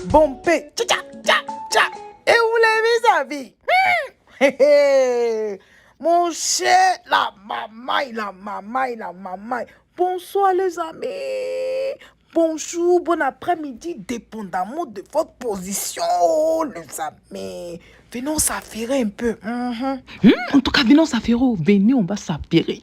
Bompé. Tcha, tcha, tcha, tcha. Et vous l'avez, mes amis? Mon cher, la mamaille. Bonsoir, les amis. Bonjour, bon après-midi, dépendamment de votre position, les amis. Venons s'affairer un peu. En tout cas, venons s'affairer. Venez, on va s'affairer.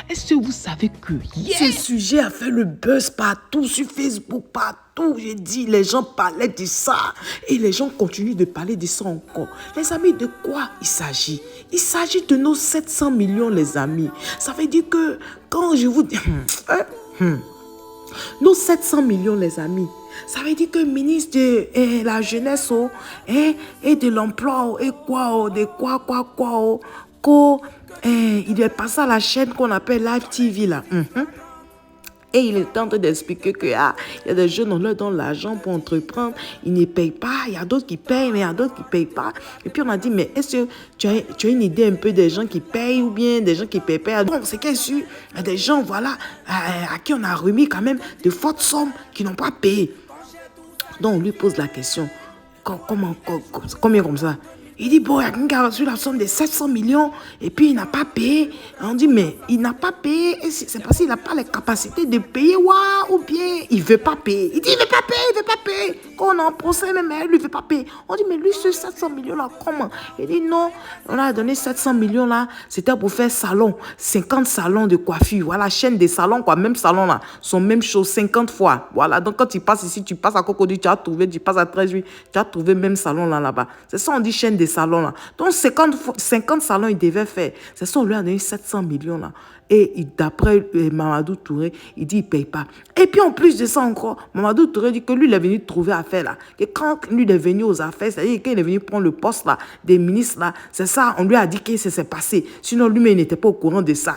Est-ce que vous savez que ce sujet a fait le buzz partout, sur Facebook, partout. J'ai dit, les gens parlaient de ça. Et les gens continuent de parler de ça encore. Les amis, de quoi il s'agit? Il s'agit de nos 700 millions, les amis. Ça veut dire que quand je vous dis... nos 700 millions, les amis. Ça veut dire que le ministre de la jeunesse et de l'emploi et il est passé à la chaîne qu'on appelle Live TV là. Et il est en train d'expliquer qu'il y a des jeunes, on leur donne l'argent pour entreprendre, ils ne payent pas, il y a d'autres qui payent, mais il y a d'autres qui ne payent pas. Et puis on a dit, mais est-ce que tu as une idée un peu des gens qui payent ou bien des gens qui ne payent pas? Donc c'est qu'il y a des gens, voilà, à qui on a remis quand même de fortes sommes qui n'ont pas payé. Donc on lui pose la question, combien comme ça? Il dit, bon, il y a quelqu'un qui a reçu la somme de 700 millions et puis il n'a pas payé. Et on dit, mais il n'a pas payé. C'est parce qu'il n'a pas les capacités de payer, ou bien il ne veut pas payer. Il dit, il ne veut pas payer. Quand on est en procès, même elle, lui, ne veut pas payer. On dit, mais lui, ce 700 millions-là, comment? Il dit, non, on a donné 700 millions-là, c'était pour faire 50 salons de coiffure. Voilà, chaîne des salons, quoi, même salon là, sont même chose 50 fois. Voilà, donc quand tu passes ici, tu passes à Cocody, tu passes à 13 tu as trouvé même salon là-bas. C'est ça, on dit chaîne des salons là. Donc 50 salons il devait faire. C'est ça, on lui a donné 700 millions là. Et d'après Mamadou Touré, il dit il ne paye pas. Et puis en plus de ça encore, Mamadou Touré dit que lui il est venu trouver affaire là. Que quand lui il est venu aux affaires, c'est-à-dire qu'il est venu prendre le poste là, des ministres là, c'est ça, on lui a dit que ça s'est passé. Sinon lui-même il n'était pas au courant de ça.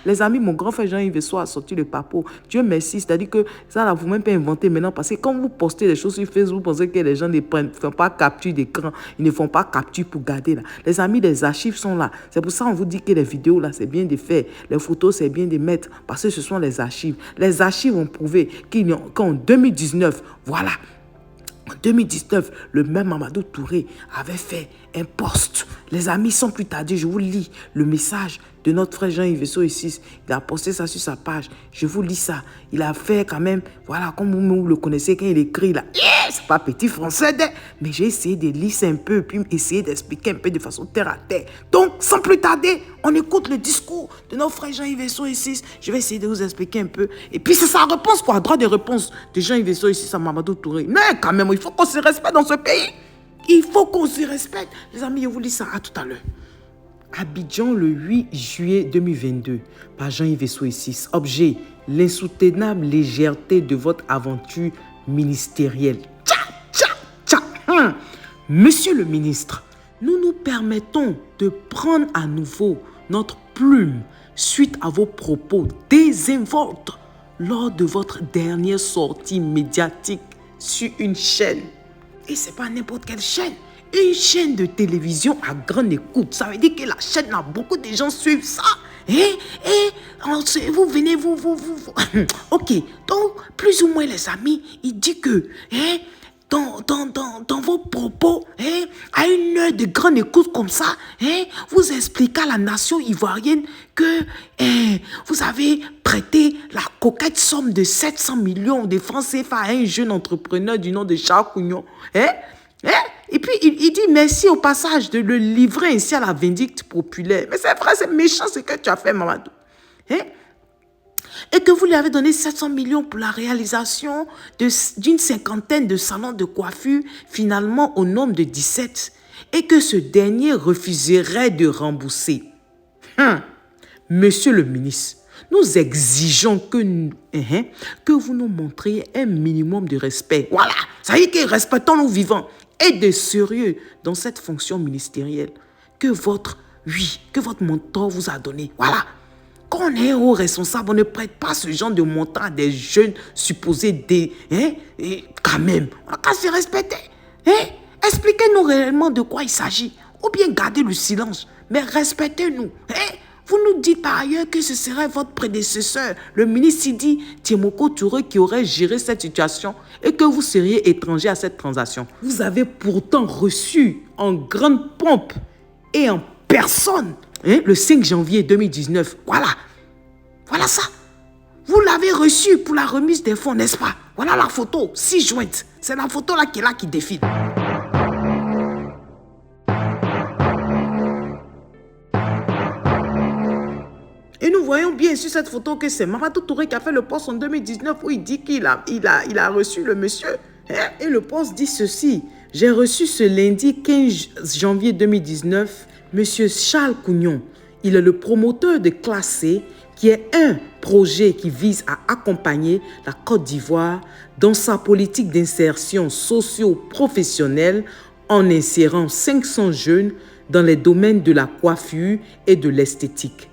Les amis, mon grand frère Jean-Yves Soir a sorti le papo. Dieu merci, c'est-à-dire que ça, là, vous-même pas inventé maintenant. Parce que quand vous postez des choses sur Facebook, vous pensez que les gens ne font pas capture d'écran. Ils ne font pas capture pour garder là. Les amis, les archives sont là. C'est pour ça qu'on vous dit que les vidéos là, c'est bien de faire. Les photos, c'est bien de mettre. Parce que ce sont les archives. Les archives ont prouvé qu'en 2019, voilà. En 2019, le même Mamadou Touré avait fait un post. Les amis, sans plus tarder, je vous lis le message de notre frère Jean-Yves Soir ici. Il a posté ça sur sa page. Je vous lis ça. Il a fait quand même, voilà, comme vous le connaissez, quand il écrit là. C'est pas petit français, mais j'ai essayé de lire un peu, puis essayer d'expliquer un peu de façon terre à terre. Donc, sans plus tarder, on écoute le discours de notre frère Jean-Yves Soir ici. Je vais essayer de vous expliquer un peu. Et puis, c'est sa réponse, quoi, droit de réponse de Jean-Yves Soir ici à Mamadou Touré. Mais quand même, il faut qu'on se respecte dans ce pays. Il faut qu'on se respecte. Les amis, je vous lis ça. À tout à l'heure. Abidjan, le 8 juillet 2022, par Jean-Yves Soir ici. Objet, l'insoutenable légèreté de votre aventure ministérielle. Monsieur le ministre, nous nous permettons de prendre à nouveau notre plume suite à vos propos désinvoltes lors de votre dernière sortie médiatique sur une chaîne. Et c'est pas n'importe quelle chaîne. Une chaîne de télévision à grande écoute. Ça veut dire que la chaîne, là, beaucoup de gens suivent ça. Vous venez, vous. Ok, donc, plus ou moins, les amis, il dit que, dans vos propos, à une heure de grande écoute comme ça, vous expliquez à la nation ivoirienne que vous avez prêté la coquette somme de 700 millions de francs CFA à un jeune entrepreneur du nom de Charles Cougnon. Et puis, il dit merci au passage de le livrer ainsi à la vindicte populaire. Mais c'est vrai, c'est méchant ce que tu as fait, Mamadou. Et que vous lui avez donné 700 millions pour la réalisation d'une cinquantaine de salons de coiffure, finalement au nombre de 17. Et que ce dernier refuserait de rembourser. Monsieur le ministre, nous exigeons que vous nous montriez un minimum de respect. Voilà, ça veut dire que respectons nos vivants et de sérieux dans cette fonction ministérielle que votre mentor vous a donné. Voilà. Quand on est haut responsable, on ne prête pas ce genre de montant à des jeunes supposés quand même. On n'a qu'à se respecter. Expliquez-nous réellement de quoi il s'agit. Ou bien gardez le silence. Mais respectez-nous. Vous nous dites par ailleurs que ce serait votre prédécesseur, le ministre Sidi Tiemoko Touré, qui aurait géré cette situation et que vous seriez étranger à cette transaction. Vous avez pourtant reçu en grande pompe et en personne, le 5 janvier 2019. Voilà ça. Vous l'avez reçu pour la remise des fonds, n'est-ce pas? Voilà la photo, 6 jointes. C'est la photo là qui est là qui défile. Et nous voyons bien sur cette photo que c'est Mamadou Touré qui a fait le post en 2019 où il dit qu'il a reçu le monsieur. Et le post dit ceci. J'ai reçu ce lundi 15 janvier 2019 monsieur Charles Cougnon. Il est le promoteur de Classe C, qui est un projet qui vise à accompagner la Côte d'Ivoire dans sa politique d'insertion socio-professionnelle en insérant 500 jeunes dans les domaines de la coiffure et de l'esthétique.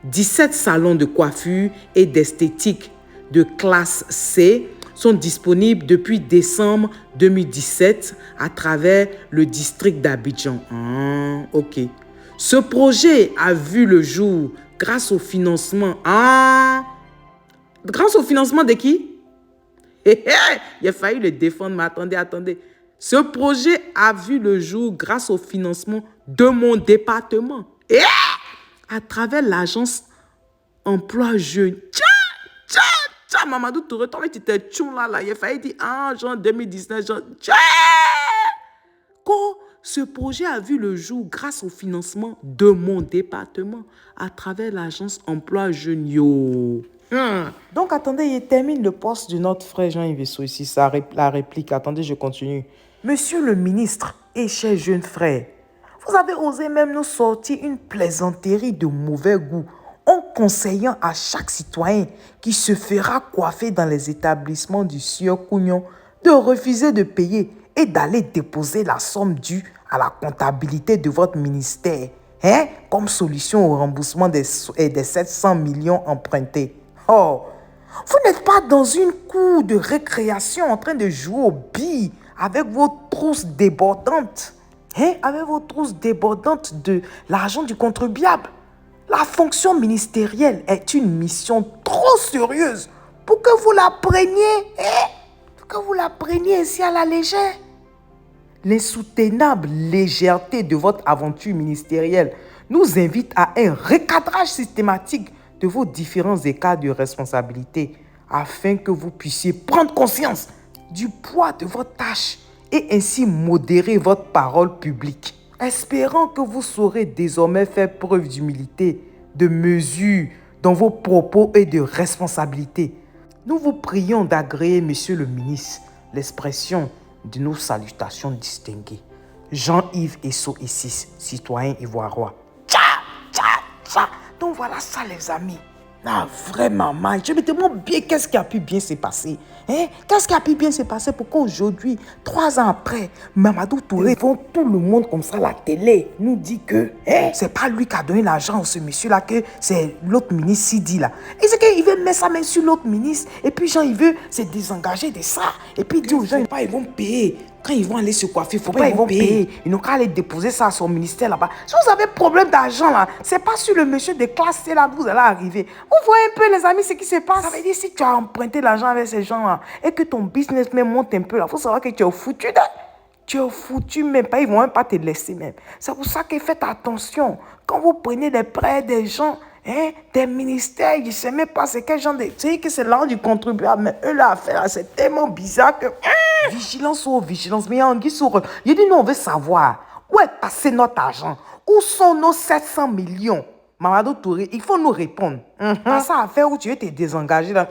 17 salons de coiffure et d'esthétique de classe C sont disponibles depuis décembre 2017 à travers le district d'Abidjan. Ok. Ce projet a vu le jour grâce au financement. Grâce au financement de qui? Il a failli le défendre, mais attendez. Ce projet a vu le jour grâce au financement de mon département. À travers l'agence emploi jeune. Tcha, Mamadou Touré, toi, tu t'es tchoum là. Il a failli dire, genre 2019, genre, tcha. Ce projet a vu le jour grâce au financement de mon département à travers l'agence emploi jeune. Donc, attendez, il termine le poste de notre frère Jean-Yves Esso ici, la réplique. Attendez, je continue. Monsieur le ministre et cher jeune frère, vous avez osé même nous sortir une plaisanterie de mauvais goût en conseillant à chaque citoyen qui se fera coiffer dans les établissements du sieur Cougnon de refuser de payer et d'aller déposer la somme due à la comptabilité de votre ministère, comme solution au remboursement des 700 millions empruntés. Vous n'êtes pas dans une cour de récréation en train de jouer aux billes avec vos trousses débordantes. Avec vos trousses débordantes de l'argent du contribuable. La fonction ministérielle est une mission trop sérieuse pour que vous la preniez, pour que vous la preniez ici à la légère. L'insoutenable légèreté de votre aventure ministérielle nous invite à un recadrage systématique de vos différents écarts de responsabilité afin que vous puissiez prendre conscience du poids de votre tâche et ainsi modérer votre parole publique. Espérant que vous saurez désormais faire preuve d'humilité, de mesure dans vos propos et de responsabilité. Nous vous prions d'agréer, monsieur le ministre, l'expression de nos salutations distinguées. Jean-Yves Esso ici, citoyen ivoirois. Tcha. Donc voilà ça les amis. Vraiment, je me demande bien qu'est-ce qui a pu bien se passer. Qu'est-ce qui a pu bien se passer pour qu'aujourd'hui, 3 ans après, Mamadou Touré, devant tout le monde comme ça, la télé, nous dit que c'est pas lui qui a donné l'argent à ce monsieur-là, que c'est l'autre ministre Sidi là. Et c'est qu'il veut mettre sa main sur l'autre ministre, et puis genre, il veut se désengager de ça. Et puis il dit aux gens, ils vont payer. Quand ils vont aller se coiffer, il faut pas ils vont payer. Ils n'ont qu'à aller déposer ça à son ministère là-bas. Si vous avez problème d'argent là, c'est pas sur le monsieur de classe C là que vous allez arriver. Vous voyez un peu les amis ce qui se passe. Ça veut dire si tu as emprunté l'argent avec ces gens là et que ton business même monte un peu là, il faut savoir que tu es foutu. Tu es foutu même pas, ils vont même pas te laisser même. C'est pour ça que faites attention. Quand vous prenez des prêts des gens, des ministères, je ne sais même pas c'est quel genre de... Tu sais que c'est l'argent du contribuable, mais eux là, affaire là, c'est tellement bizarre que... Vigilance ou vigilance, mais Anguille sur... Je dis, nous, on veut savoir où est passé notre argent. Où sont nos 700 millions? Mamadou Touré, il faut nous répondre. Pas ça à faire où tu veux te désengager là.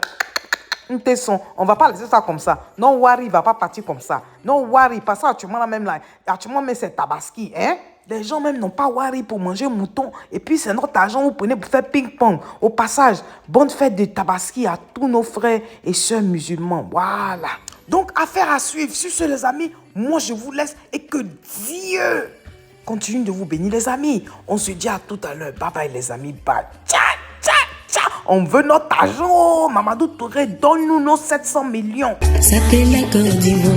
On ne va pas laisser ça comme ça. Non, worry, il ne va pas partir comme ça. Non, worry, pas ça, actuellement là même là. Actuellement, mais c'est tabaski, Les gens même n'ont pas worry pour manger mouton. Et puis, c'est notre argent, vous prenez pour faire ping-pong. Au passage, bonne fête de tabaski à tous nos frères et sœurs musulmans. Voilà. Donc, affaire à suivre. Sur ce, les amis, moi, je vous laisse et que Dieu continue de vous bénir, les amis. On se dit à tout à l'heure. Bye bye, les amis. Bye. Ciao. On veut notre argent. Mamadou Touré, donne-nous nos 700 millions. Ça fait la Côte d'Ivoire.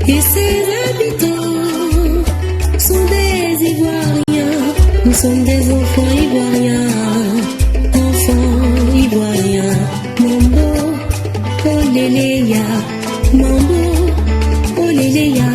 Et ses habitants sont des Ivoiriens. Nous sommes des enfants ivoiriens, enfants ivoiriens. Mambo, oh léléya, mambo, oh léléya.